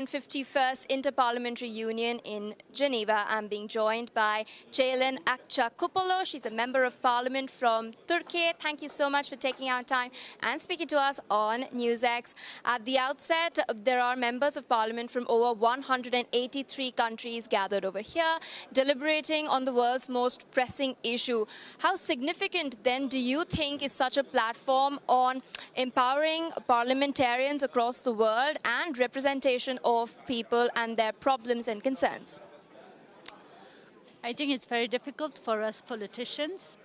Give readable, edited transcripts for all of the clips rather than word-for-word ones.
151st Inter-Parliamentary Union in Geneva. I'm being joined by Ceylin Akçakupolu. She's a member of parliament from Turkey. Thank you so much for taking our time and speaking to us on NewsX. At the outset, there are members of parliament from over 183 countries gathered over here, deliberating on the world's most pressing issue. How significant then do you think is such a platform on empowering parliamentarians across the world and representation of people and their problems and concerns? I think it's very difficult for us politicians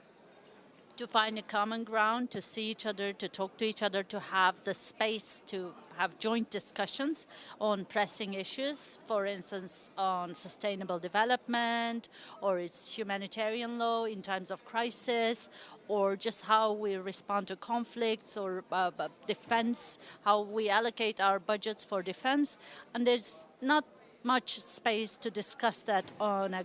to find a common ground, to see each other, to talk to each other, to have the space to have joint discussions on pressing issues, for instance, on sustainable development, or its humanitarian law in times of crisis, or just how we respond to conflicts, or defense, how we allocate our budgets for defense. And there's not much space to discuss that on a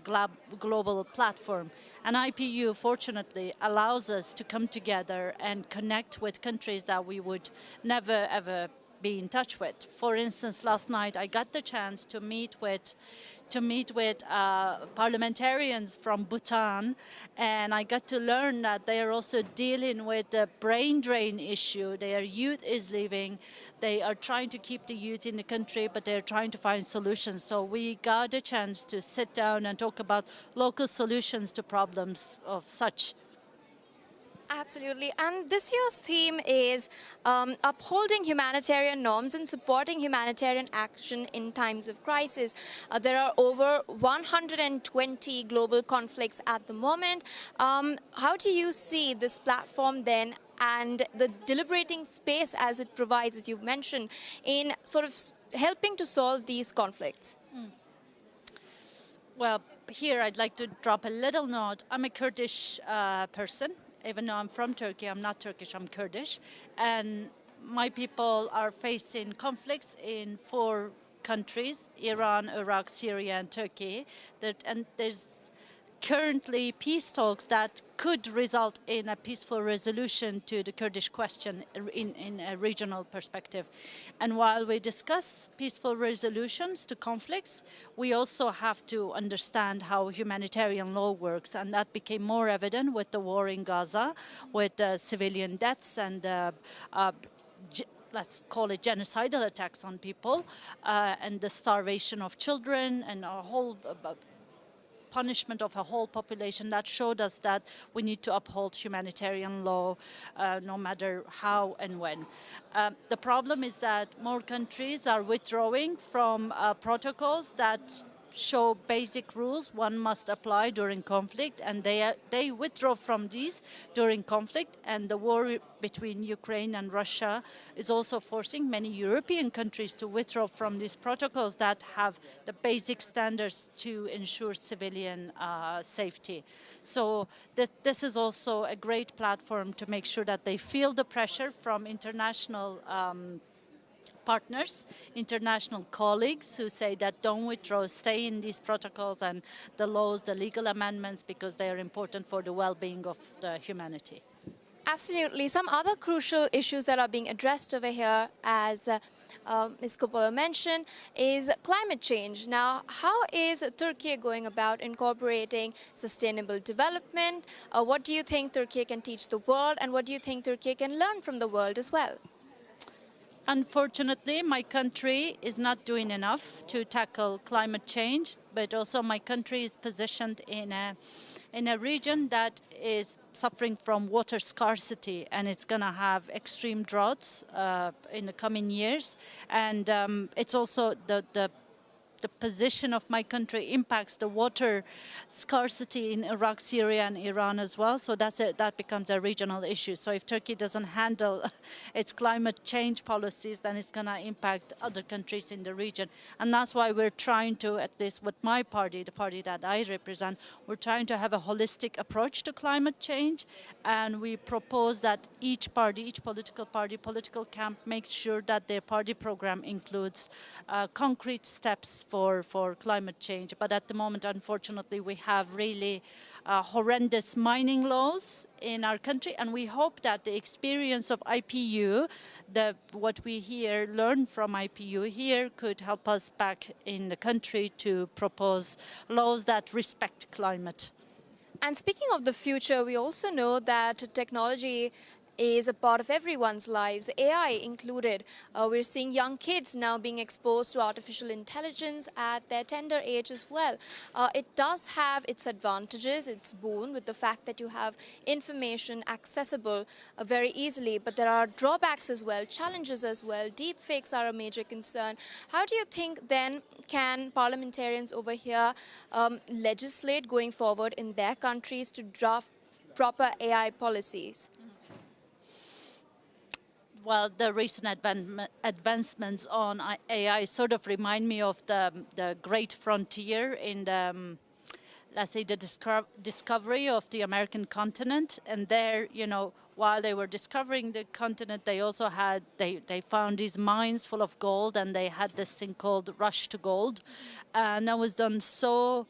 global platform. And IPU, fortunately, allows us to come together and connect with countries that we would never, ever be in touch with. For instance, last night I got the chance to meet with parliamentarians from Bhutan, and I got to learn that they are also dealing with the brain drain issue. Their youth is leaving. They are trying to keep the youth in the country, but they're trying to find solutions. So we got a chance to sit down and talk about local solutions to problems of such. Absolutely. And this year's theme is upholding humanitarian norms and supporting humanitarian action in times of crisis. There are over 120 global conflicts at the moment. How do you see this platform then and the deliberating space as it provides, as you've mentioned, in sort of helping to solve these conflicts? Well, here I'd like to drop a little note. I'm a Kurdish person. Even though I'm from Turkey, I'm not Turkish, I'm Kurdish. And my people are facing conflicts in 4 countries: Iran, Iraq, Syria, and Turkey. And there's currently peace talks that could result in a peaceful resolution to the Kurdish question in a regional perspective. And while we discuss peaceful resolutions to conflicts, we also have to understand how humanitarian law works, and that became more evident with the war in Gaza, with civilian deaths and let's call it genocidal attacks on people, and the starvation of children and a whole punishment of a whole population. That showed us that we need to uphold humanitarian law no matter how and when. The problem is that more countries are withdrawing from protocols that show basic rules one must apply during conflict, and they withdraw from these during conflict. And the war between Ukraine and Russia is also forcing many European countries to withdraw from these protocols that have the basic standards to ensure civilian safety. So this is also a great platform to make sure that they feel the pressure from international partners, international colleagues who say that don't withdraw, stay in these protocols and the laws, the legal amendments, because they are important for the well-being of the humanity. Absolutely. Some other crucial issues that are being addressed over here, as Ms. Kupolu mentioned, is climate change. Now, how is Turkey going about incorporating sustainable development? What do you think Turkey can teach the world, and what do you think Turkey can learn from the world as well? Unfortunately, my country is not doing enough to tackle climate change, but also my country is positioned in a region that is suffering from water scarcity, and it's going to have extreme droughts in the coming years. And it's also the position of my country impacts the water scarcity in Iraq, Syria, and Iran as well. So that becomes a regional issue. So if Turkey doesn't handle its climate change policies, then it's going to impact other countries in the region. And that's why we're trying to, at least with my party, the party that I represent, we're trying to have a holistic approach to climate change. And we propose that each party, each political party, political camp makes sure that their party program includes concrete steps for climate change. But at the moment, unfortunately, we have really horrendous mining laws in our country, and we hope that the experience of IPU, what we learn from IPU here, could help us back in the country to propose laws that respect climate. And speaking of the future, we also know that technology is a part of everyone's lives, AI included. We're seeing young kids now being exposed to artificial intelligence at their tender age as well. It does have its advantages, its boon, with the fact that you have information accessible very easily, but there are drawbacks as well, challenges as well. Deepfakes are a major concern. How do you think then can parliamentarians over here legislate going forward in their countries to draft proper AI policies? Well, the recent advancements on AI sort of remind me of the great frontier in the, let's say, the discovery of the American continent. And there, you know, while they were discovering the continent, they also had, they found these mines full of gold, and they had this thing called rush to gold. And that was done so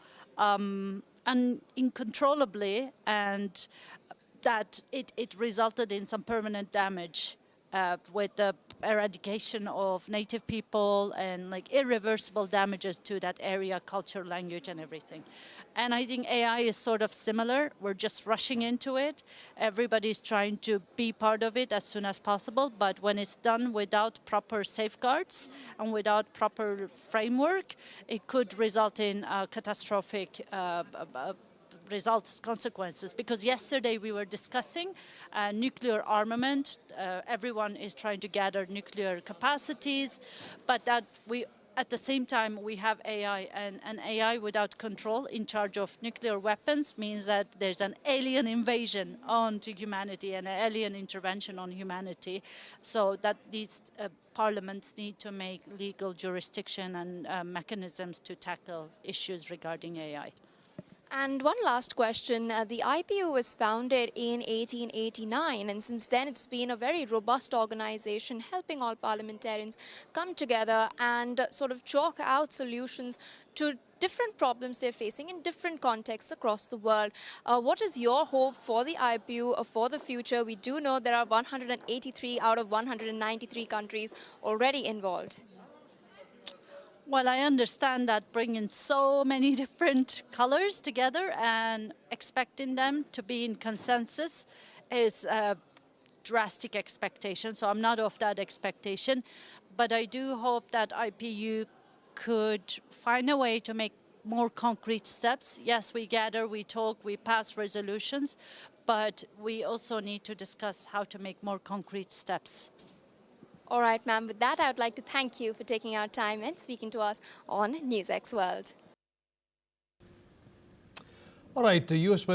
uncontrollably, and that it resulted in some permanent damage. With the eradication of native people and like irreversible damages to that area, culture, language, and everything. And I think AI is sort of similar. We're just rushing into it. Everybody's trying to be part of it as soon as possible, but when it's done without proper safeguards and without proper framework, it could result in catastrophic results, consequences. Because yesterday we were discussing nuclear armament. Everyone is trying to gather nuclear capacities, but that at the same time we have AI, and AI without control in charge of nuclear weapons means that there's an alien invasion onto humanity and an alien intervention on humanity. So that these parliaments need to make legal jurisdiction and mechanisms to tackle issues regarding AI. And one last question. The IPU was founded in 1889, and since then it's been a very robust organization helping all parliamentarians come together and sort of chalk out solutions to different problems they're facing in different contexts across the world. What is your hope for the IPU for the future? We do know there are 183 out of 193 countries already involved. Well, I understand that bringing so many different colors together and expecting them to be in consensus is a drastic expectation. So I'm not of that expectation. But I do hope that IPU could find a way to make more concrete steps. Yes, we gather, we talk, we pass resolutions, but we also need to discuss how to make more concrete steps. All right, ma'am. With that, I would like to thank you for taking our time and speaking to us on NewsX World. All right, the U.S.